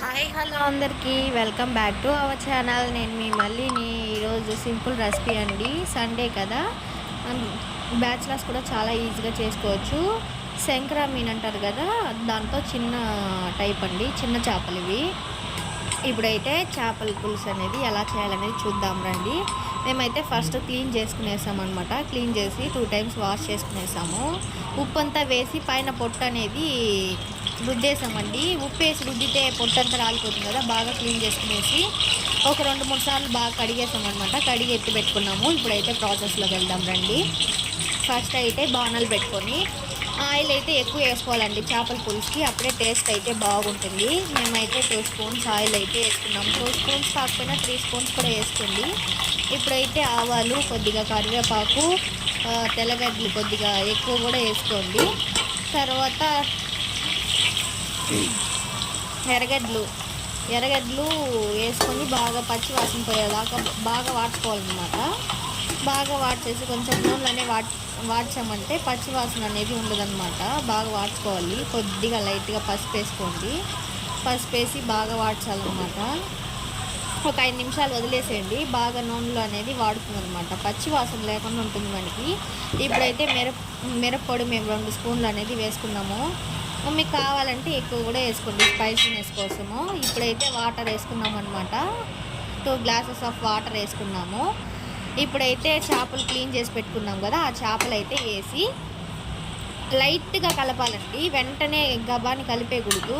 Hi hello అందరికీ welcome back to our channel. నేను మీ మళ్ళీని ఈరోజు సింపుల్ రెసిపీ అండి. సండే కదా, బ్యాచిలర్స్ కూడా చాలా ఈజీగా చేసుకోవచ్చు. శంకరా మీన్ అంటారు కదా, దాంతో చిన్న టైప్ అండి, చిన్న చేపలు ఇవి. ఇప్పుడైతే చేపల పులుసు అనేది ఎలా చేయాలనేది చూద్దాం రండి. మేమైతే ఫస్ట్ క్లీన్ చేసుకునేసాం అనమాట. క్లీన్ చేసి 2 times వాష్ చేసుకునేసాము. ఉప్పు అంతా వేసి పైన పొట్టు అనేది రుద్దేసామండి. ఉప్పు వేసి రుద్దితే పొట్టు అంతా రాలిపోతుంది కదా, బాగా క్లీన్ చేసుకునేసి ఒక 2-3 సార్లు బాగా కడిగేసాం అనమాట. కడిగి ఎత్తి పెట్టుకున్నాము. ఇప్పుడైతే ప్రాసెస్లోకి వెళ్దాం రండి. ఫస్ట్ అయితే బాణాలు పెట్టుకొని ఆయిల్ అయితే ఎక్కువ వేసుకోవాలండి చేపల పులుసుకి, అప్పుడే టేస్ట్ అయితే బాగుంటుంది. మేమైతే 2 స్పూన్స్ ఆయిల్ అయితే వేసుకున్నాము. 2 స్పూన్స్ కాకపోయినా 3 స్పూన్స్ కూడా వేసుకోండి. ఇప్పుడైతే ఆవాలు, కొద్దిగా కరివేపాకు, తెల్లగడ్డలు కొద్దిగా ఎక్కువ కూడా వేసుకోండి. తర్వాత ఎర్రగడ్డలు వేసుకొని బాగా పచ్చి వాసన పోయేదాకా బాగా వాడుకోవాలన్నమాట. బాగా వాడ్చేసి కొంచెం నూనెలోనే వాడ్చామంటే పచ్చి వాసన అనేది ఉండదన్నమాట. బాగా వాడుకోవాలి. కొద్దిగా లైట్గా పసుపు వేసుకోండి. పసుపు వేసి బాగా వాడ్చాలన్నమాట. ఒక 5 నిమిషాలు వదిలేసేయండి. బాగా నూనెలో అనేది వాడుతుంది అనమాట, పచ్చి వాసన లేకుండా ఉంటుంది మనకి. ఇప్పుడైతే మిరప్పొడి మేము 2 స్పూన్లు అనేది వేసుకున్నాము. మీకు కావాలంటే ఎక్కువ కూడా వేసుకోండి స్పైసీనెస్ కోసము. ఇప్పుడైతే వాటర్ వేసుకున్నాము అనమాట. 2 glasses ఆఫ్ వాటర్ వేసుకున్నాము. ఇప్పుడైతే చేపలు క్లీన్ చేసి పెట్టుకున్నాం కదా, ఆ చేపలు అయితే వేసి లైట్గా కలపాలండి. వెంటనే గబాని కలిపేయకూడదు,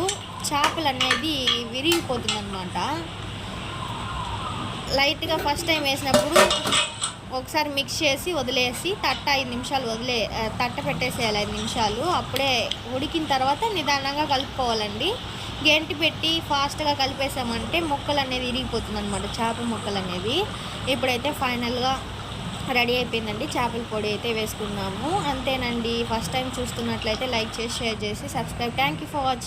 చేపలు అనేది విరిగిపోతుంది అనమాట. లైట్గా ఫస్ట్ టైం వేసినప్పుడు ఒకసారి మిక్స్ చేసి వదిలేసి 5 నిమిషాలు తట్ట పెట్టేసేయాలి 5 నిమిషాలు. అప్పుడే ఉడికిన తర్వాత నిదానంగా కలుపుకోవాలండి. గెంటి పెట్టి ఫాస్ట్గా కలిపేసామంటే ముక్కలు అనేది ఇరిగిపోతుంది అనమాట, చేపల ముక్కలు అనేది. ఇప్పుడైతే ఫైనల్గా రెడీ అయిపోయిందండి. చేపల పొడి అయితే వేసుకున్నాము. అంతేనండి. ఫస్ట్ టైం చూస్తున్నట్లయితే లైక్ చేసి, షేర్ చేసి, subscribe. Thank you for watching.